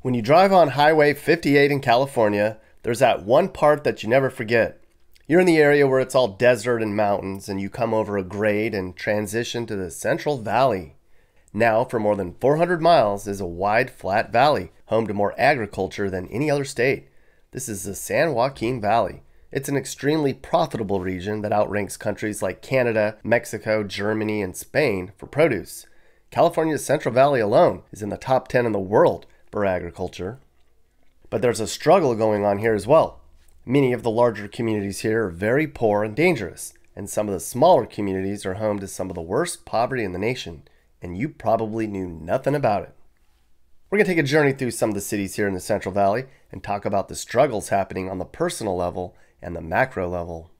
When you drive on Highway 58 in California, there's that one part that you never forget. You're in the area where it's all desert and mountains, and you come over a grade and transition to the Central Valley. Now, for more than 400 miles, is a wide, flat valley, home to more agriculture than any other state. This is the San Joaquin Valley. It's an extremely profitable region that outranks countries like Canada, Mexico, Germany, and Spain for produce. California's Central Valley alone is in the top 10 in the world for agriculture. But there's a struggle going on here as well. Many of the larger communities here are very poor and dangerous, and some of the smaller communities are home to some of the worst poverty in the nation, and you probably knew nothing about it. We're going to take a journey through some of the cities here in the Central Valley and talk about the struggles happening on the personal level and the macro level.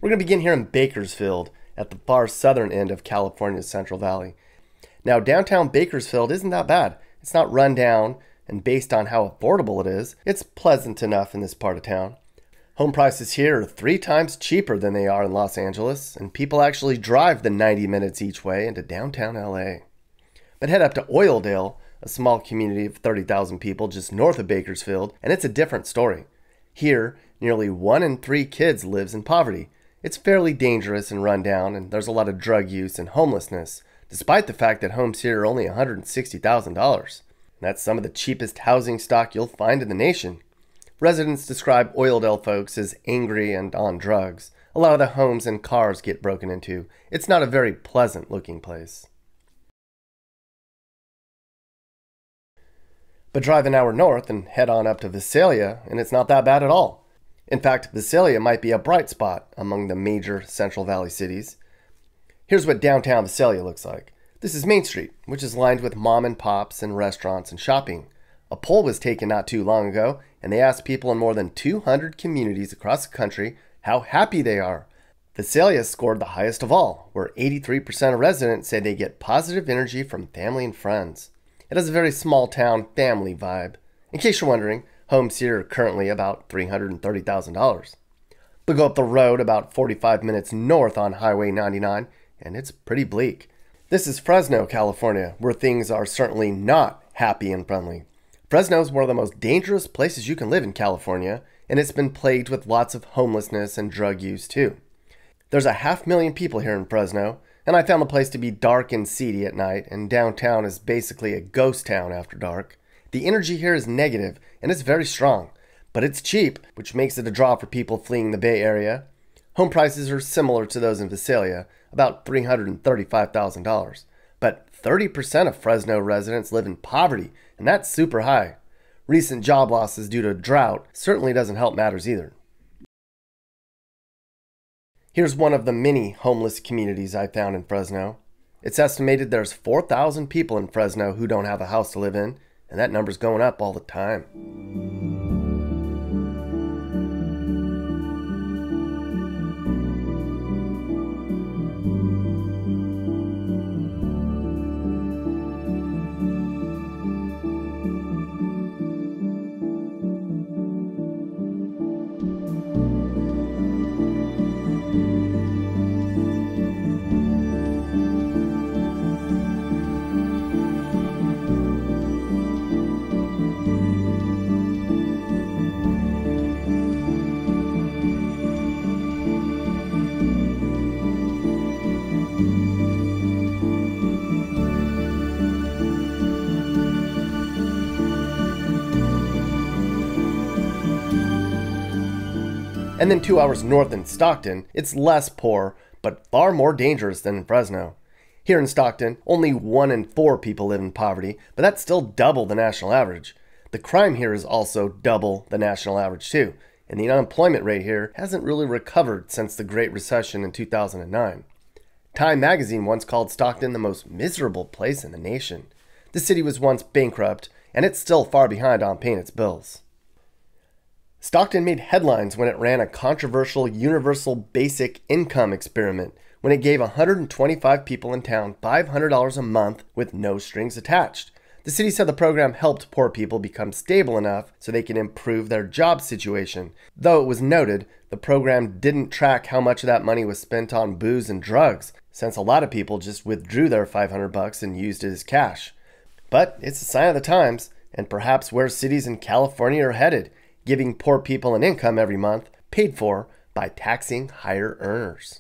We're going to begin here in Bakersfield at the far southern end of California's Central Valley. Now, downtown Bakersfield isn't that bad. It's not run down, and based on how affordable it is, it's pleasant enough in this part of town. Home prices here are 3 times cheaper than they are in Los Angeles, and people actually drive the 90 minutes each way into downtown LA. But head up to Oildale, a small community of 30,000 people just north of Bakersfield, and it's a different story. Here, nearly 1 in 3 kids lives in poverty. It's fairly dangerous and run down, and there's a lot of drug use and homelessness, despite the fact that homes here are only $160,000. That's some of the cheapest housing stock you'll find in the nation. Residents describe Oildale folks as angry and on drugs. A lot of the homes and cars get broken into. It's not a very pleasant looking place. But drive an hour north and head on up to Visalia, and it's not that bad at all. In fact, Visalia might be a bright spot among the major Central Valley cities. Here's what downtown Visalia looks like. This is Main Street, which is lined with mom and pops and restaurants and shopping. A poll was taken not too long ago, and they asked people in more than 200 communities across the country how happy they are. Visalia scored the highest of all, where 83% of residents say they get positive energy from family and friends. It has a very small town family vibe. In case you're wondering, homes here are currently about $330,000. But go up the road about 45 minutes north on Highway 99, and it's pretty bleak. This is Fresno, California, where things are certainly not happy and friendly. Fresno is one of the most dangerous places you can live in California, and it's been plagued with lots of homelessness and drug use too. There's 500,000 people here in Fresno, and I found the place to be dark and seedy at night, and downtown is basically a ghost town after dark. The energy here is negative, and it's very strong, but it's cheap, which makes it a draw for people fleeing the Bay Area. Home prices are similar to those in Visalia, about $335,000. But 30% of Fresno residents live in poverty, and that's super high. Recent job losses due to drought certainly doesn't help matters either. Here's one of the many homeless communities I found in Fresno. It's estimated there's 4,000 people in Fresno who don't have a house to live in, and that number's going up all the time. And then 2 hours north in Stockton, it's less poor, but far more dangerous than in Fresno. Here in Stockton, only 1 in 4 people live in poverty, but that's still double the national average. The crime here is also double the national average too, and the unemployment rate here hasn't really recovered since the Great Recession in 2009. Time magazine once called Stockton the most miserable place in the nation. The city was once bankrupt, and it's still far behind on paying its bills. Stockton made headlines when it ran a controversial universal basic income experiment when it gave 125 people in town $500 a month with no strings attached. The city said the program helped poor people become stable enough so they can improve their job situation. Though it was noted, the program didn't track how much of that money was spent on booze and drugs, since a lot of people just withdrew their $500 and used it as cash. But it's a sign of the times, and perhaps where cities in California are headed, giving poor people an income every month paid for by taxing higher earners.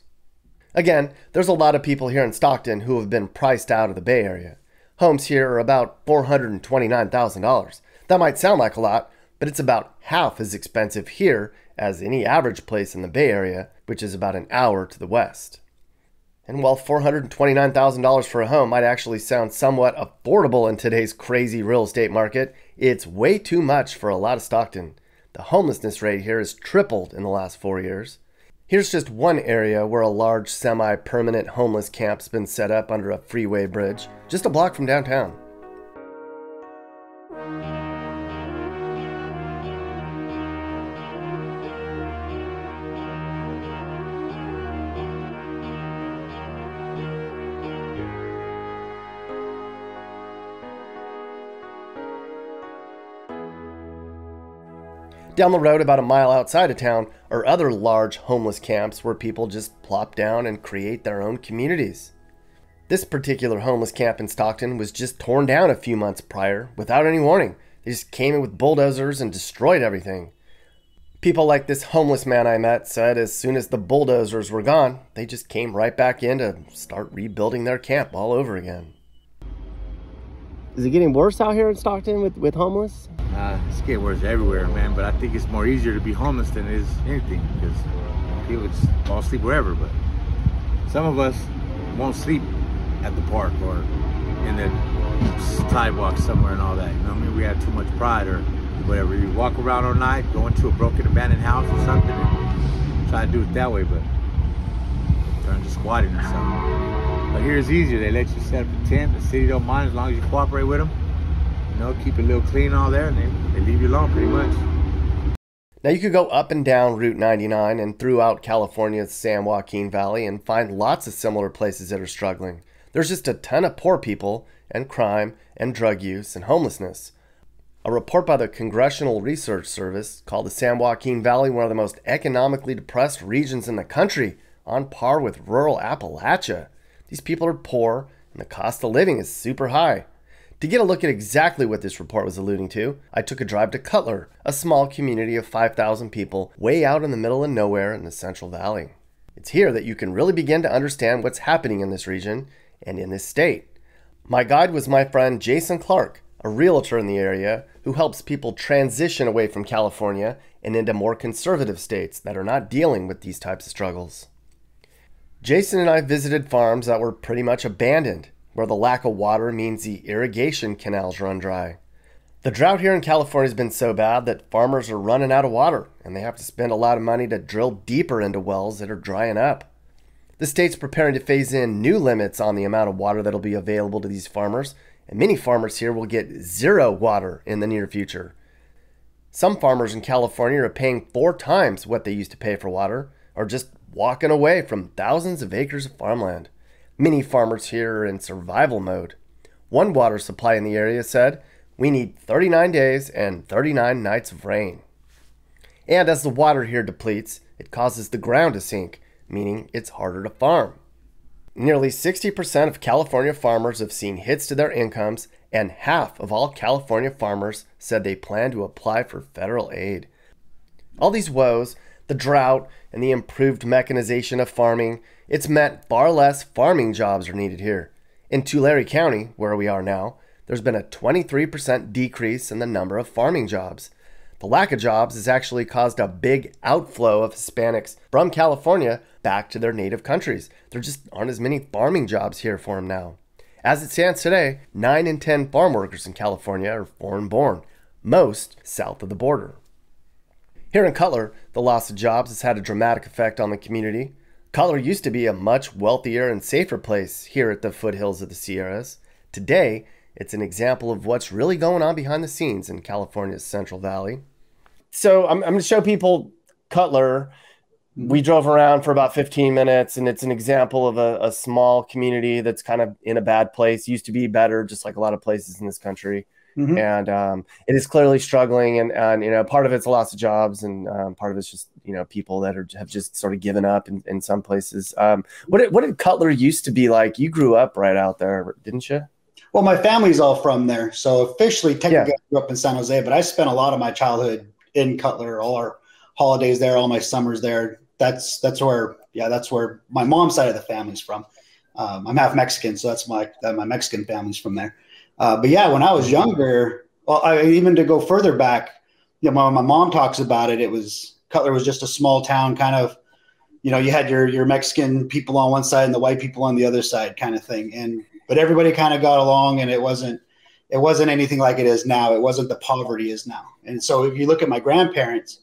Again, there's a lot of people here in Stockton who have been priced out of the Bay Area. Homes here are about $429,000. That might sound like a lot, but it's about half as expensive here as any average place in the Bay Area, which is about an hour to the west. And while $429,000 for a home might actually sound somewhat affordable in today's crazy real estate market, it's way too much for a lot of Stockton. The homelessness rate here has tripled in the last 4 years. Here's just one area where a large semi-permanent homeless camp's been set up under a freeway bridge, just a block from downtown. Down the road, about a mile outside of town, are other large homeless camps where people just plop down and create their own communities. This particular homeless camp in Stockton was just torn down a few months prior without any warning. They just came in with bulldozers and destroyed everything. People like this homeless man I met said as soon as the bulldozers were gone, they just came right back in to start rebuilding their camp all over again. Is it getting worse out here in Stockton with homeless? It's getting worse everywhere, man, but I think it's more easier to be homeless than it is anything, because people just all sleep wherever, but some of us won't sleep at the park or in the sidewalk somewhere and all that, you know what I mean? We have too much pride or whatever. You walk around all night, go into a broken abandoned house or something and try to do it that way, but turn to squatting or something. But here it's easier. They let you set up a tent. The city don't mind as long as you cooperate with them. You know, keep it a little clean all there, and they leave you alone pretty much. Now you could go up and down Route 99 and throughout California's San Joaquin Valley and find lots of similar places that are struggling. There's just a ton of poor people and crime and drug use and homelessness. A report by the Congressional Research Service called the San Joaquin Valley one of the most economically depressed regions in the country, on par with rural Appalachia. These people are poor and the cost of living is super high. To get a look at exactly what this report was alluding to, I took a drive to Cutler, a small community of 5,000 people way out in the middle of nowhere in the Central Valley. It's here that you can really begin to understand what's happening in this region and in this state. My guide was my friend Jason Clark, a realtor in the area who helps people transition away from California and into more conservative states that are not dealing with these types of struggles. Jason and I visited farms that were pretty much abandoned, where the lack of water means the irrigation canals run dry. The drought here in California has been so bad that farmers are running out of water, and they have to spend a lot of money to drill deeper into wells that are drying up. The state's preparing to phase in new limits on the amount of water that will be available to these farmers, and many farmers here will get zero water in the near future. Some farmers in California are paying 4 times what they used to pay for water, or just walking away from thousands of acres of farmland. Many farmers here are in survival mode. One water supply in the area said, "We need 39 days and 39 nights of rain." And as the water here depletes, it causes the ground to sink, meaning it's harder to farm. Nearly 60% of California farmers have seen hits to their incomes, and half of all California farmers said they plan to apply for federal aid. All these woes, the drought, and the improved mechanization of farming, it's meant far less farming jobs are needed here. In Tulare County, where we are now, there's been a 23% decrease in the number of farming jobs. The lack of jobs has actually caused a big outflow of Hispanics from California back to their native countries. There just aren't as many farming jobs here for them now. As it stands today, 9 in 10 farm workers in California are foreign-born, most south of the border. Here in Cutler, the loss of jobs has had a dramatic effect on the community. Cutler used to be a much wealthier and safer place here at the foothills of the Sierras. Today, it's an example of what's really going on behind the scenes in California's Central Valley. So I'm going to show people Cutler. We drove around for about 15 minutes, and it's an example of a small community that's kind of in a bad place. Used to be better, just like a lot of places in this country. Mm-hmm. And it is clearly struggling, and you know, part of it's a loss of jobs, and part of it's just, you know, people that have just sort of given up in some places. What did Cutler used to be like? You grew up right out there, didn't you? Well, my family's all from there, so officially, Yeah. technically, I grew up in San Jose, but I spent a lot of my childhood in Cutler. All our holidays there, all my summers there. That's where, yeah, that's where my mom's side of the family's from. I'm half Mexican, so that's my Mexican family's from there. But yeah, when I was younger, well, even to go further back, you know, my mom talks about it. It was Cutler was just a small town, kind of. You know, you had your Mexican people on one side and the white people on the other side, kind of thing. But everybody kind of got along, and it wasn't anything like it is now. It wasn't the poverty is now. And so if you look at my grandparents,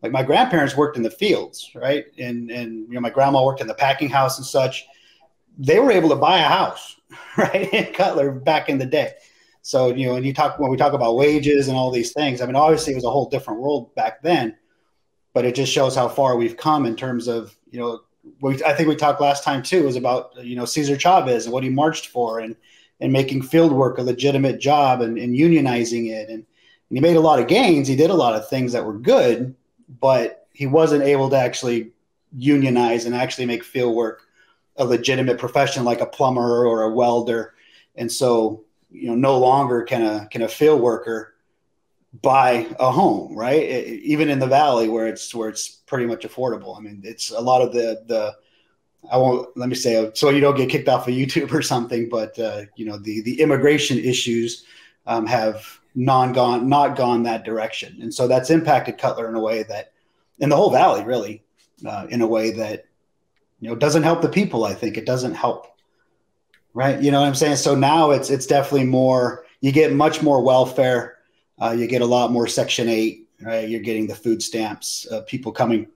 like my grandparents worked in the fields, right? And you know, my grandma worked in the packing house and such. They were able to buy a house, right, in Cutler back in the day. So, you know, when we talk about wages and all these things, I mean, obviously it was a whole different world back then, but it just shows how far we've come in terms of, you know, I think we talked last time too, was about, you know, Cesar Chavez and what he marched for, and making field work a legitimate job, and unionizing it. And he made a lot of gains. He did a lot of things that were good, but he wasn't able to actually unionize and actually make field work a legitimate profession like a plumber or a welder. And so, you know, no longer can a field worker buy a home, right? Even in the Valley where it's pretty much affordable. I mean, it's a lot of the I won't, let me say, so you don't get kicked off of YouTube or something, but you know, the immigration issues have not gone that direction. And so that's impacted Cutler in a way that, in the whole Valley really, in a way that, you know, doesn't help the people. I think it doesn't help, right? You know what I'm saying? So now it's definitely more, you get much more welfare. You get a lot more Section 8, right? You're getting the food stamps, people coming.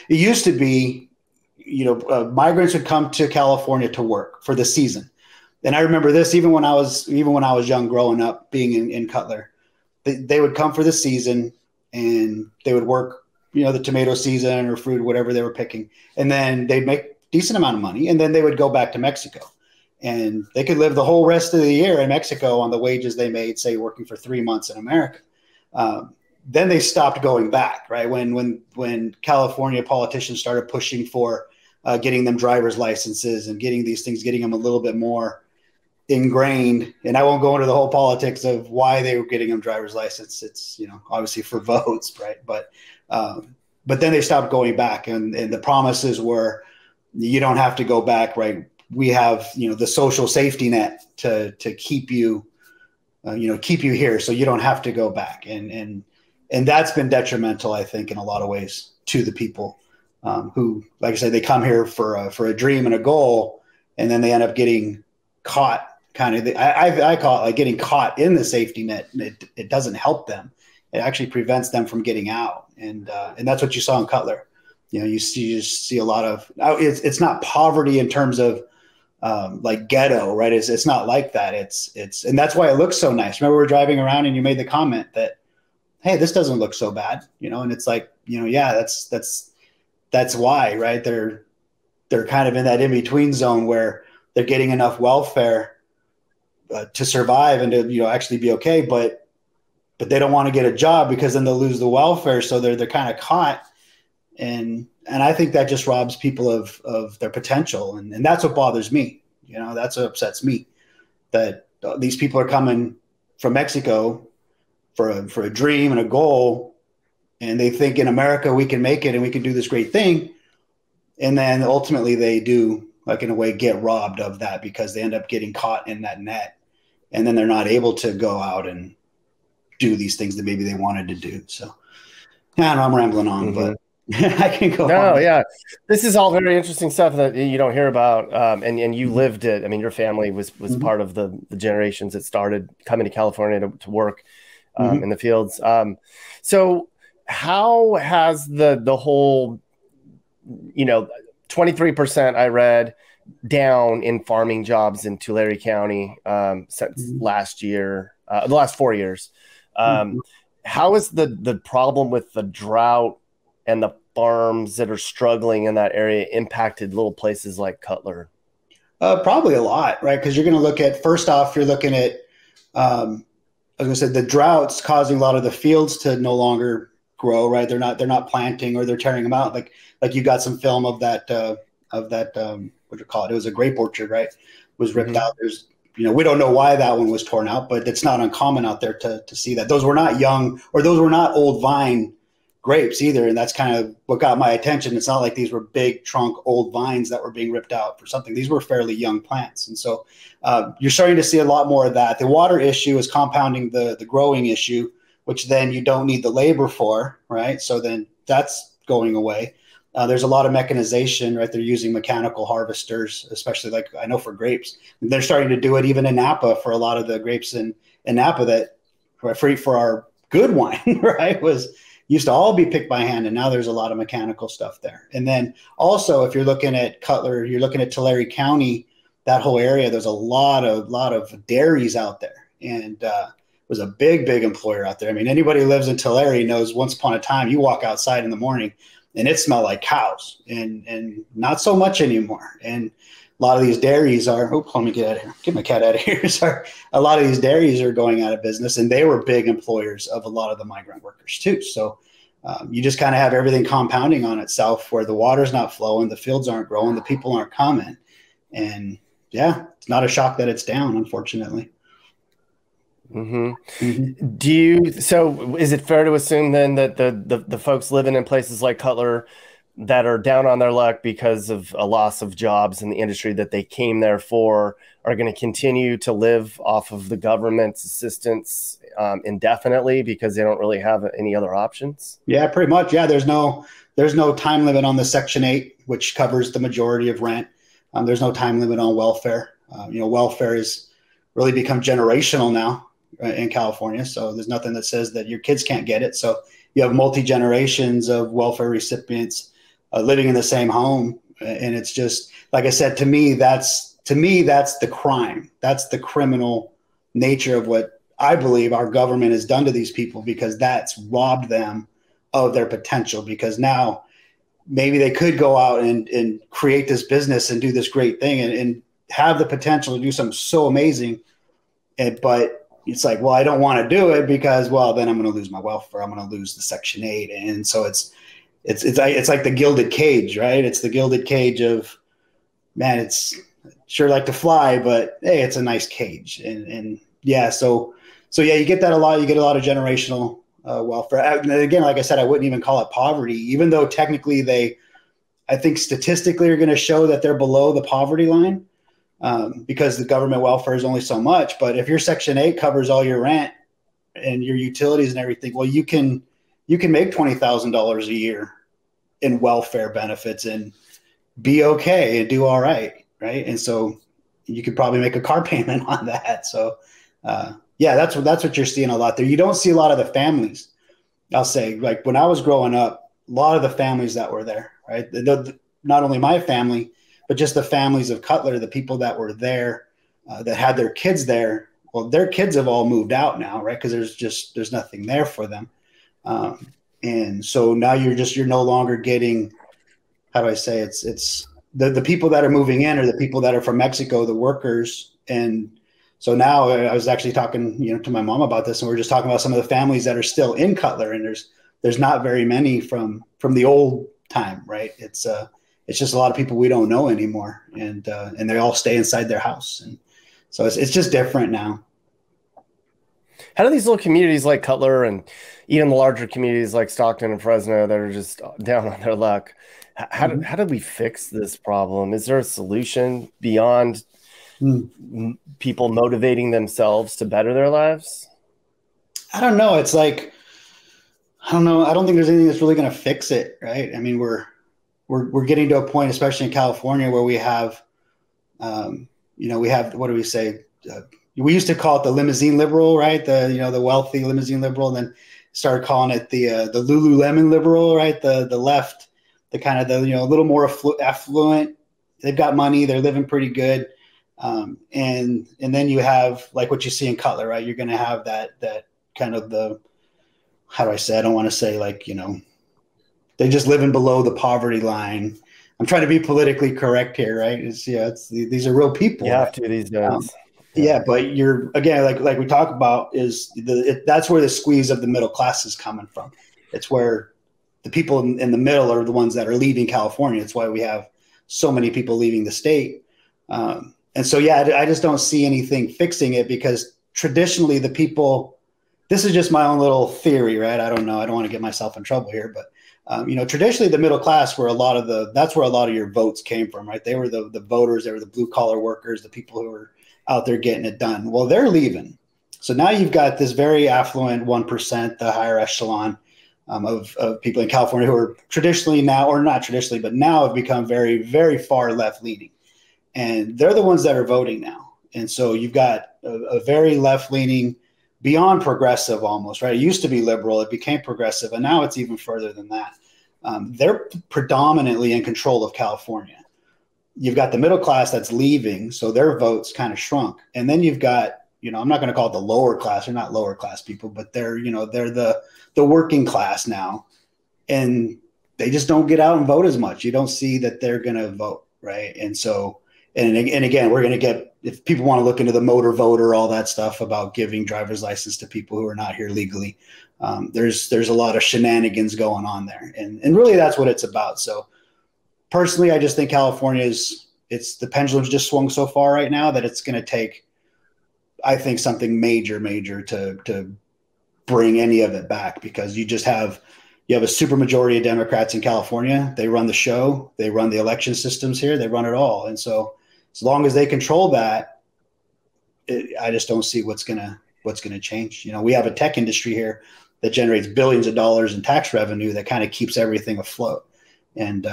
It used to be, you know, migrants would come to California to work for the season. And I remember this even when I was young, growing up, being in Cutler. They would come for the season, and they would work, you know, the tomato season or fruit, whatever they were picking. And then they'd make a decent amount of money, and then they would go back to Mexico. And they could live the whole rest of the year in Mexico on the wages they made, say, working for 3 months in America. Then they stopped going back, right? When California politicians started pushing for getting them driver's licenses and getting these things, getting them a little bit more ingrained. And I won't go into the whole politics of why they were getting them driver's license. It's, you know, obviously for votes, right? But then they stopped going back, and the promises were, you don't have to go back, right? We have, you know, the social safety net to keep you, keep you here, so you don't have to go back. And that's been detrimental, I think, in a lot of ways to the people who, like I said, they come here for a dream and a goal, and then they end up getting caught. Kind of, I call it like getting caught in the safety net. It doesn't help them. It actually prevents them from getting out. And that's what you saw in Cutler. You know, you see a lot of, it's not poverty in terms of like ghetto, right? It's not like that. It's and that's why it looks so nice. Remember, we were driving around and you made the comment that, hey, this doesn't look so bad, you know? And it's like, you know, yeah, that's why, right? They're kind of in that in-between zone where they're getting enough welfare to survive and to, you know, actually be okay, but they don't want to get a job because then they'll lose the welfare. So they're kind of caught. And I think that just robs people of their potential. And that's what bothers me. You know, that's what upsets me, that these people are coming from Mexico for a dream and a goal. And they think in America, we can make it and we can do this great thing. And then ultimately they do, like, in a way, get robbed of that because they end up getting caught in that net. And then they're not able to go out and do these things that maybe they wanted to do. So, yeah, I know I'm rambling on, but I can go on. No, yeah. This is all very interesting stuff that you don't hear about. And you lived it. I mean, your family was part of the generations that started coming to California to work in the fields. So how has the whole, you know, 23% I read down in farming jobs in Tulare County since last year, the last 4 years. How is the problem with the drought and the farms that are struggling in that area impacted little places like Cutler? Probably a lot, right? Because you're going to look at, first off, you're looking at, I was going to say, the droughts causing a lot of the fields to no longer grow, right? They're not planting, or they're tearing them out. Like you got some film of that what do you call it? It was a grape orchard, right? It was ripped out. There's, we don't know why that one was torn out, but it's not uncommon out there to see that. Those were not young, or those were not old vine grapes either. And that's kind of what got my attention. It's not like these were big trunk old vines that were being ripped out for something. These were fairly young plants. And so you're starting to see a lot more of that. The water issue is compounding the growing issue, which then you don't need the labor for, right? So then that's going away. There's a lot of mechanization, right? They're using mechanical harvesters, especially like I know for grapes. And they're starting to do it even in Napa for a lot of the grapes in Napa that for our good wine, right, used to all be picked by hand, and now there's a lot of mechanical stuff there. And then also, if you're looking at Cutler, you're looking at Tulare County, that whole area, there's a lot of dairies out there, and was a big employer out there. I mean, anybody who lives in Tulare knows once upon a time you walk outside in the morning and it smelled like cows, and not so much anymore. And a lot of these dairies are, let me get out of here. Get my cat out of here. Sorry. A lot of these dairies are going out of business, and they were big employers of a lot of the migrant workers too. So you just kind of have everything compounding on itself, where the water's not flowing, the fields aren't growing, the people aren't coming. And yeah, it's not a shock that it's down, unfortunately. Mm-hmm. So is it fair to assume then that the folks living in places like Cutler that are down on their luck because of a loss of jobs in the industry that they came there for are going to continue to live off of the government's assistance indefinitely because they don't really have any other options? Yeah, pretty much. Yeah, there's no time limit on the Section 8, which covers the majority of rent. There's no time limit on welfare. Welfare has really become generational now in California. So there's nothing that says that your kids can't get it. So you have multi-generations of welfare recipients living in the same home. And it's just, like I said, to me, that's the crime. That's the criminal nature of what I believe our government has done to these people, because that's robbed them of their potential. Because now maybe they could go out and create this business and do this great thing and have the potential to do something so amazing. But it's like, well, I don't want to do it because, well, then I'm going to lose my welfare. I'm going to lose the Section 8. And so it's like the gilded cage, right? It's the gilded cage of, man, it's sure like to fly, but hey, it's a nice cage. And yeah, so yeah, you get that a lot. You get a lot of generational welfare. And again, like I said, I wouldn't even call it poverty, even though technically I think statistically are going to show that they're below the poverty line. Because the government welfare is only so much. But if your Section 8 covers all your rent and your utilities and everything, well, you can make $20,000 a year in welfare benefits and be okay and do all right, right? And so you could probably make a car payment on that. So yeah, that's what you're seeing a lot there. You don't see a lot of the families. I'll say, like when I was growing up, a lot of the families that were there, right? Not only my family, but just the families of Cutler, the people that were there, that had their kids there. Well, their kids have all moved out now, right? Because there's nothing there for them, and so now you're no longer getting. How do I say it's the people that are moving in are the people that are from Mexico, the workers, and so now I was actually talking to my mom about this, and we we're just talking about some of the families that are still in Cutler, and there's not very many from the old time, right? It's just a lot of people we don't know anymore, and they all stay inside their house, and so it's just different now. How do these little communities like Cutler and even the larger communities like Stockton and Fresno that are just down on their luck, how do we fix this problem? Is there a solution beyond people motivating themselves to better their lives? I don't know. It's like, I don't know. I don't think there's anything that's really going to fix it, right? I mean, we're getting to a point, especially in California, where we have, what do we say? We used to call it the limousine liberal, right? The wealthy limousine liberal, and then started calling it the Lululemon liberal, right? The left, the kind of a little more affluent. They've got money, they're living pretty good, and then you have like what you see in Cutler, right? You're going to have that kind of how do I say? I don't want to say like they're just living below the poverty line. I'm trying to be politically correct here, right? These are real people. You have to these days. Yeah, but you're again, like we talk about, that's where the squeeze of the middle class is coming from. It's where the people in the middle are the ones that are leaving California. It's why we have so many people leaving the state. And so, yeah, I just don't see anything fixing it, because traditionally the people, this is just my own little theory, right? I don't know. I don't want to get myself in trouble here, but traditionally the middle class were that's where a lot of your votes came from, right? They were the voters, they were the blue collar workers, the people who were out there getting it done. Well, they're leaving. So now you've got this very affluent 1%, the higher echelon of people in California who are traditionally now, or not traditionally, but now have become very, very far left leaning. And they're the ones that are voting now. And so you've got a very left leaning, beyond progressive almost, right? It used to be liberal, it became progressive, and now it's even further than that. They're predominantly in control of California. You've got the middle class that's leaving, so their votes kind of shrunk. And then you've got, I'm not going to call it the lower class. They're not lower class people, but they're the working class now. And they just don't get out and vote as much. You don't see that they're going to vote, right? And so, and again, we're going to get, if people want to look into the motor voter, all that stuff about giving driver's license to people who are not here legally, there's a lot of shenanigans going on there. And really that's what it's about. So personally, I just think California the pendulum's just swung so far right now that it's going to take, I think, something major to bring any of it back, because you have a super majority of Democrats in California. They run the show, they run the election systems here, they run it all. And so as long as they control that, I just don't see what's gonna change. We have a tech industry here that generates billions of dollars in tax revenue that kind of keeps everything afloat. And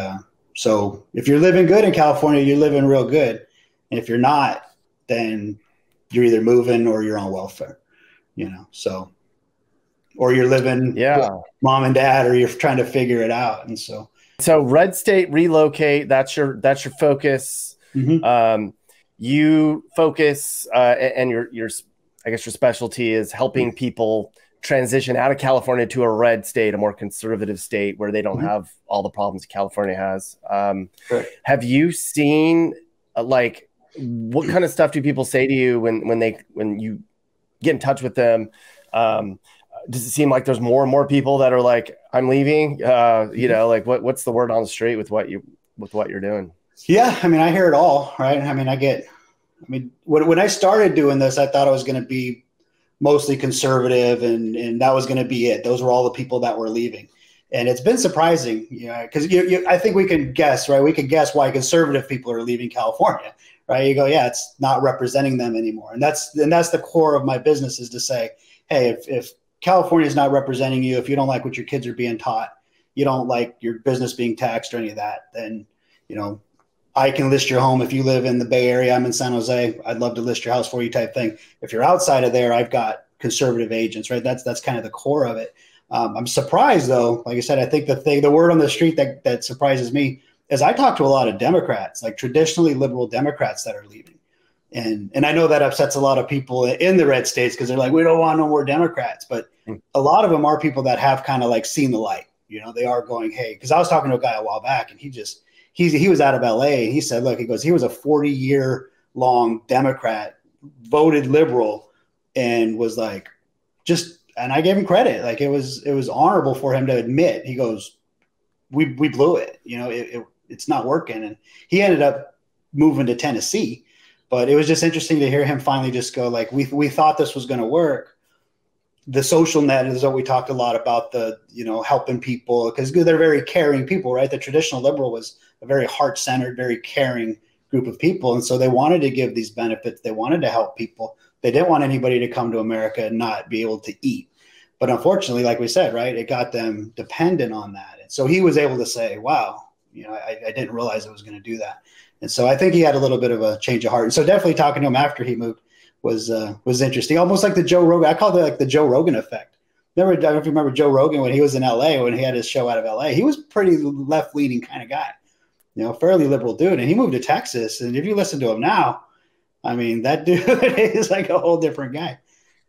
so if you're living good in California, you're living real good. And if you're not, then you're either moving or you're on welfare, so, or you're living with mom and dad, or you're trying to figure it out. And so red state relocate, that's your focus. Mm-hmm. You focus, and your I guess your specialty is helping people transition out of California to a red state, a more conservative state where they don't have all the problems California has. Have you seen what kind of stuff do people say to you when you get in touch with them? Does it seem like there's more and more people that are like, I'm leaving? What's the word on the street with what you're doing? Yeah, I hear it all, right? When I started doing this, I thought I was going to be mostly conservative, and that was going to be it. Those were all the people that were leaving. And it's been surprising, because I think we can guess, right? We can guess why conservative people are leaving California, right? You go, yeah, it's not representing them anymore. And that's the core of my business, is to say, hey, if California is not representing you, if you don't like what your kids are being taught, you don't like your business being taxed or any of that, then, I can list your home. If you live in the Bay Area, I'm in San Jose, I'd love to list your house for you, type thing. If you're outside of there, I've got conservative agents, right? That's kind of the core of it. I'm surprised, though. Like I said, I think the word on the street that surprises me is I talk to a lot of Democrats, like traditionally liberal Democrats, that are leaving. And I know that upsets a lot of people in the red states, because they're like, we don't want no more Democrats. But a lot of them are people that have kind of seen the light. They are going, hey, because I was talking to a guy a while back, and he was out of LA, and he said, look, he was a 40-year long Democrat, voted liberal, and was like, and I gave him credit. It was honorable for him to admit, he goes, we blew it. It's not working. And he ended up moving to Tennessee, but it was just interesting to hear him finally just go, we thought this was going to work. The social net is what we talked a lot about, helping people, because they're very caring people, right? The traditional liberal was a very heart-centered, very caring group of people. And so they wanted to give these benefits. They wanted to help people. They didn't want anybody to come to America and not be able to eat. But unfortunately, like we said, right, it got them dependent on that. And so he was able to say, wow, I didn't realize it was going to do that. And so I think he had a little bit of a change of heart. And so definitely talking to him after he moved was interesting. Almost like the Joe Rogan. I call it the Joe Rogan effect. I don't know if you remember Joe Rogan when he was in LA, when he had his show out of LA. He was a pretty left-leaning kind of guy, fairly liberal dude. And he moved to Texas. And if you listen to him now, that dude is like a whole different guy.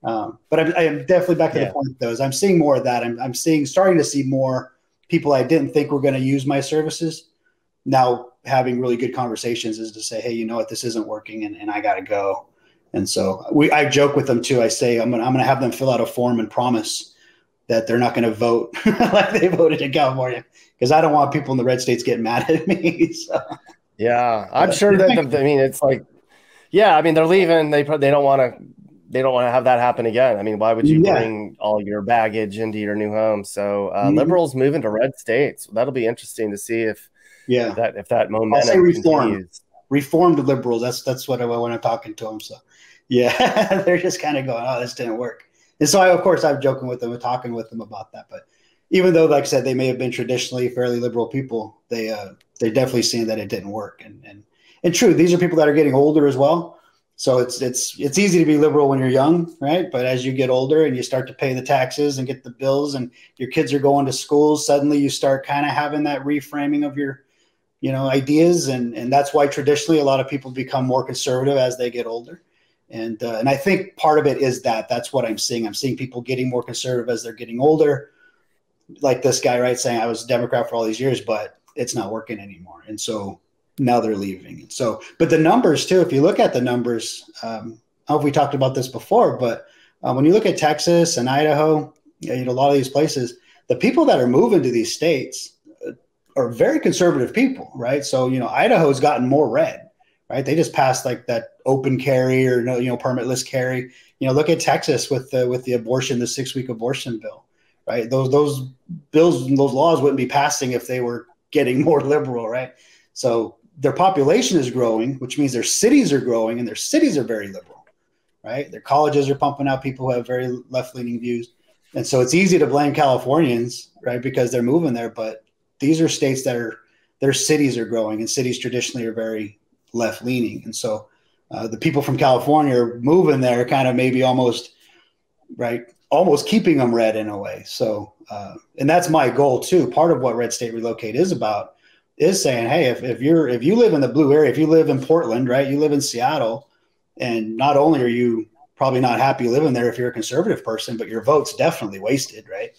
But I am definitely back to the point, though, is I'm seeing more of that. I'm starting to see more people I didn't think were going to use my services now having really good conversations, is to say, hey, you know what, this isn't working, and I got to go. And so I joke with them too. I say, I'm going to have them fill out a form and promise that they're not going to vote like they voted in California, because I don't want people in the red states getting mad at me. So. Yeah, I'm sure that, it's like, Yeah, I mean, they're leaving. They don't want to. They don't want to have that happen again. I mean, why would you Yeah. bring all your baggage into your new home? So Mhm. liberals moving to red states. That'll be interesting to see Yeah. if that I'll say momentum reformed. continues. Reformed liberals. That's what I when I'm talking to them. So yeah, they're just kind of going, oh, this didn't work. And so of course I'm joking with them and talking with them about that. But even though, like I said, they may have been traditionally fairly liberal people, they're definitely seeing that it didn't work. And true, these are people that are getting older as well. So it's easy to be liberal when you're young, right? But as you get older and you start to pay the taxes and get the bills and your kids are going to school, suddenly you start kind of having that reframing of your ideas, and that's why traditionally a lot of people become more conservative as they get older, and I think part of it is that's what I'm seeing. I'm seeing people getting more conservative as they're getting older, like this guy, right, saying I was a Democrat for all these years, but it's not working anymore, and so now they're leaving. And so, but the numbers too, if you look at the numbers, I don't know if we talked about this before, but when you look at Texas and Idaho, a lot of these places, the people that are moving to these states are very conservative people, right? So, Idaho's gotten more red, right? They just passed like that open carry or permitless carry. Look at Texas with the abortion, the 6-week abortion bill, right? Those bills and those laws wouldn't be passing if they were getting more liberal, right? So their population is growing, which means their cities are growing, and their cities are very liberal, right? Their colleges are pumping out people who have very left-leaning views. And so it's easy to blame Californians, right, because they're moving there, but these are states that their cities are growing, and cities traditionally are very left leaning. And so the people from California are moving there kind of maybe almost keeping them red in a way. So, and that's my goal too. Part of what Red State Relocate is about is saying, hey, if you live in the blue area, if you live in Portland, right, you live in Seattle, and not only are you probably not happy living there if you're a conservative person, but your vote's definitely wasted, right?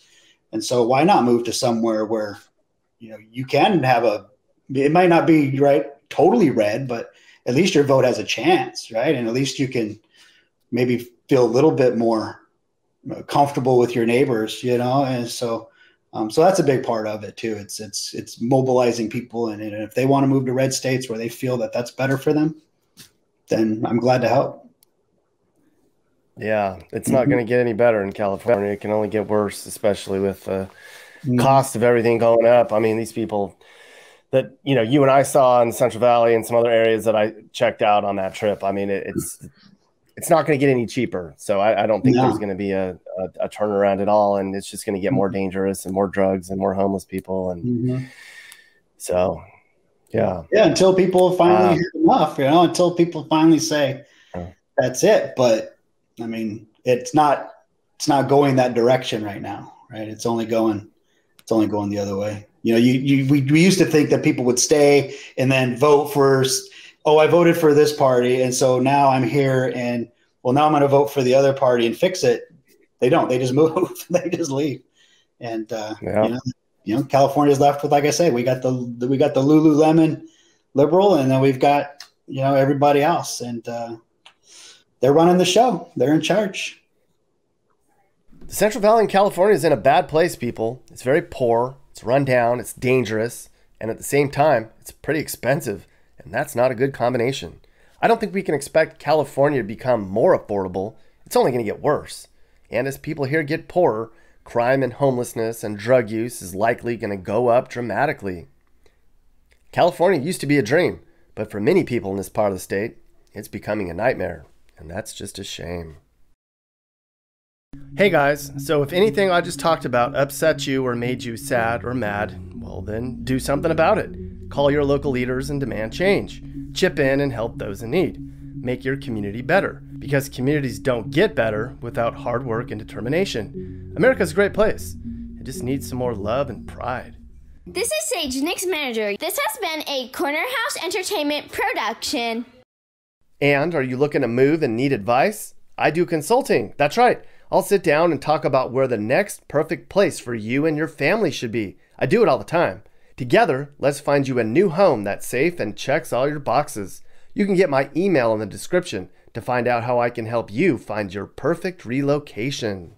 And so why not move to somewhere where you can have it might not be right totally red, but at least your vote has a chance, right? And at least you can maybe feel a little bit more comfortable with your neighbors, And so, so that's a big part of it too. It's mobilizing people, and if they want to move to red states where they feel that that's better for them, then I'm glad to help. Yeah, it's not going to get any better in California. It can only get worse, especially with the cost of everything going up. I mean, these people that you and I saw in the Central Valley and some other areas that I checked out on that trip. I mean, it's not going to get any cheaper. So I don't think there's going to be a turnaround at all, and it's just going to get more dangerous and more drugs and more homeless people. And so, yeah, until people finally have enough, until people finally say that's it. But I mean, it's not going that direction right now, right? It's only going the other way. We used to think that people would stay and then vote for, I voted for this party, and so now I'm here, and now I'm going to vote for the other party and fix it. They don't. They just move. They just leave. And California's left with, like I say, we got the Lululemon liberal, and then we've got everybody else, and they're running the show. They're in charge. The Central Valley in California is in a bad place, people. It's very poor, it's run down, it's dangerous, and at the same time, it's pretty expensive, and that's not a good combination. I don't think we can expect California to become more affordable. It's only going to get worse. And as people here get poorer, crime and homelessness and drug use is likely going to go up dramatically. California used to be a dream, but for many people in this part of the state, it's becoming a nightmare, and that's just a shame. Hey guys, so if anything I just talked about upset you or made you sad or mad, well then do something about it. Call your local leaders and demand change. Chip in and help those in need. Make your community better, because communities don't get better without hard work and determination. America's a great place. It just needs some more love and pride. This is Sage, Nick's manager. This has been a Corner House Entertainment production. And are you looking to move and need advice? I do consulting. That's right. I'll sit down and talk about where the next perfect place for you and your family should be. I do it all the time. Together, let's find you a new home that's safe and checks all your boxes. You can get my email in the description to find out how I can help you find your perfect relocation.